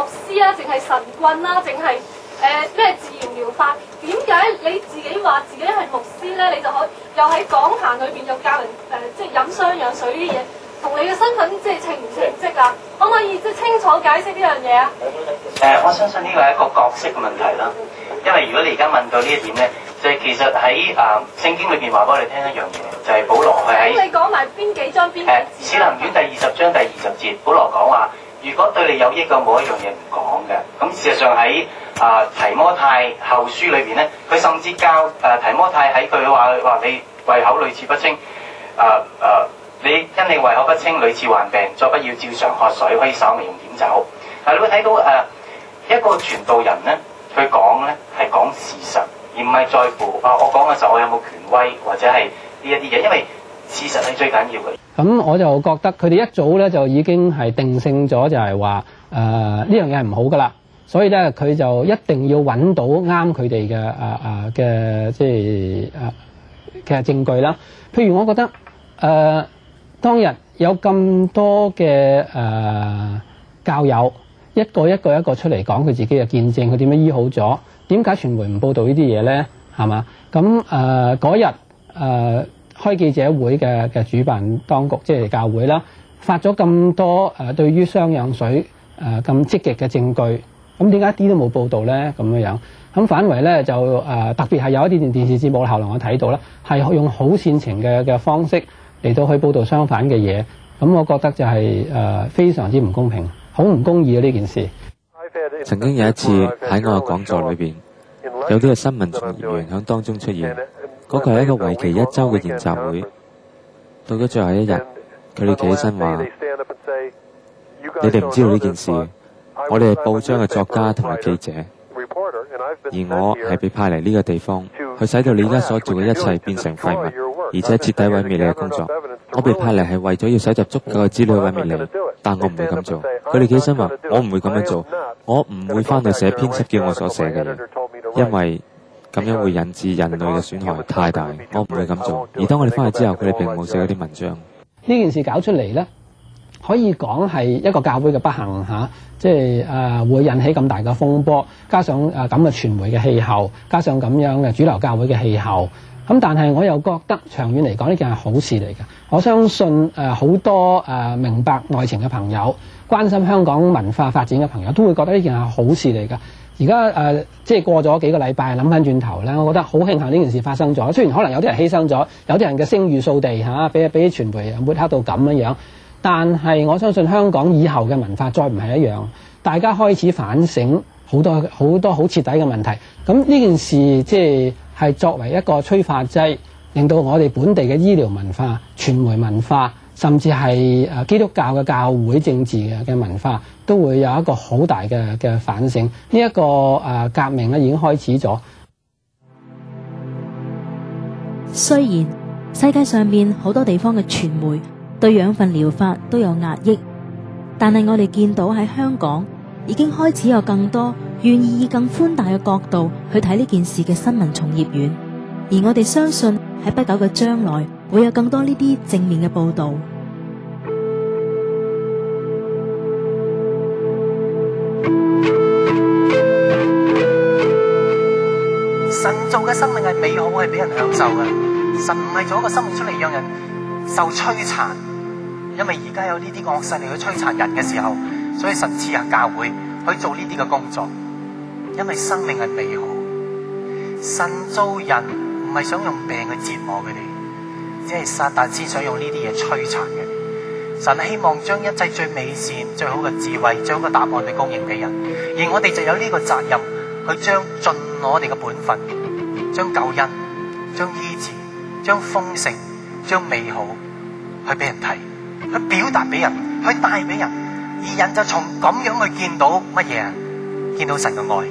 師啊，淨係神棍啦，淨係咩自然療法？點解你自己話自己係牧師咧？你就可又喺講壇裏邊又教人即係飲雙氧水呢啲嘢，同你嘅身份即係稱唔稱職啊？可唔可以即係清楚解釋呢樣嘢啊？我相信呢個係一個角色嘅問題啦。因為如果你而家問到呢一點咧，就係其實喺聖經裏邊話俾我哋聽一樣嘢，就係保羅佢喺咁你講埋邊幾章邊幾節？使徒行傳第20章第20節，保羅講話：如果對你有益嘅，冇一樣嘢唔講嘅。咁事實上喺提摩太後書裏邊咧，佢甚至教提摩太喺佢話你胃口屢次不清，你因你胃口不清屢次患病，再不要照常喝水，可以稍微用點酒。你會睇到一個傳道人咧，佢講咧係講事實，而唔係在乎我講嘅時候我有冇權威或者係呢一啲嘢，因為事實係最緊要嘅。咁我就覺得佢哋一早咧就已經係定性咗，就係話呢樣嘢係唔好噶啦，所以咧佢就一定要揾到啱佢哋嘅即係嘅證據啦。譬如我覺得當日有咁多嘅教友一個出嚟講佢自己嘅見證，佢點樣醫好咗？點解傳媒唔報導呢啲嘢咧？係嘛？咁嗰日開記者會嘅主辦當局即係教會啦，發咗咁多對於雙氧水咁積極嘅證據，咁點解一啲都冇報導咧？咁樣咁反為咧就特別係有一啲電視節目，後來我睇到啦，係用好煽情嘅方式嚟到去報導相反嘅嘢，咁我覺得就係非常之唔公平，好唔公義嘅呢件事。曾經有一次喺我嘅講座裏邊，有啲嘅新聞從業員喺當中出現，嗰個係一個為期1週嘅研習會。到咗最後一日，佢哋企起身話：你哋唔知道呢件事，我哋係報章嘅作家同埋記者，而我係被派嚟呢個地方，去使到你而家所做嘅一切變成廢物，而且徹底毀滅你嘅工作。我被派嚟係為咗要搜集足夠嘅資料毀滅你，但我唔會咁做。佢哋企起身話：我唔會咁樣做，我唔會翻去寫編輯叫我所寫嘅嘢，因為咁樣會引致人類嘅損害太大，我唔會咁做。而當我哋翻去之後，佢哋並冇寫嗰啲文章。呢件事搞出嚟咧，可以講係一個教會嘅不幸嚇，即係會引起咁大嘅風波，加上咁嘅傳媒嘅氣候，加上咁樣嘅主流教會嘅氣候。咁但係我又覺得長遠嚟講呢件係好事嚟嘅。我相信好多明白內情嘅朋友，關心香港文化發展嘅朋友，都會覺得呢件係好事嚟嘅。而家即係過咗幾個禮拜，諗翻轉頭咧，我覺得好慶幸呢件事發生咗。雖然可能有啲人犧牲咗，有啲人嘅聲譽掃地嚇，俾傳媒抹黑到咁樣，但係我相信香港以後嘅文化再唔係一樣。大家開始反省好多好徹底嘅問題。咁呢件事即係作為一個催化劑，令到我哋本地嘅醫療文化、傳媒文化，甚至係基督教嘅教會政治嘅文化，都會有一個好大嘅反省。呢一個革命咧已經開始咗。雖然世界上面好多地方嘅傳媒對養分療法都有壓抑，但係我哋見到喺香港已經開始有更多願意以更寬大嘅角度去睇呢件事嘅新聞從業員，而我哋相信喺不久嘅將來會有更多呢啲正面嘅報導。神造嘅生命係美好，係俾人享受嘅。神唔係做一個生命出嚟讓人受摧殘，因為而家有呢啲惡勢力去摧殘人嘅時候，所以神賜下教會去做呢啲嘅工作。因為生命係美好，神造人唔係想用病去折磨佢哋，只係撒旦先想用呢啲嘢摧殘佢哋。神希望將一切最美善、最好嘅智慧、最好嘅答案去供應俾人，而我哋就有呢個責任去將盡我哋嘅本分，將救恩、將醫治、將豐盛、將美好去俾人睇，去表達俾人，去帶俾人，而人就從咁樣去見到乜嘢？見到神嘅愛。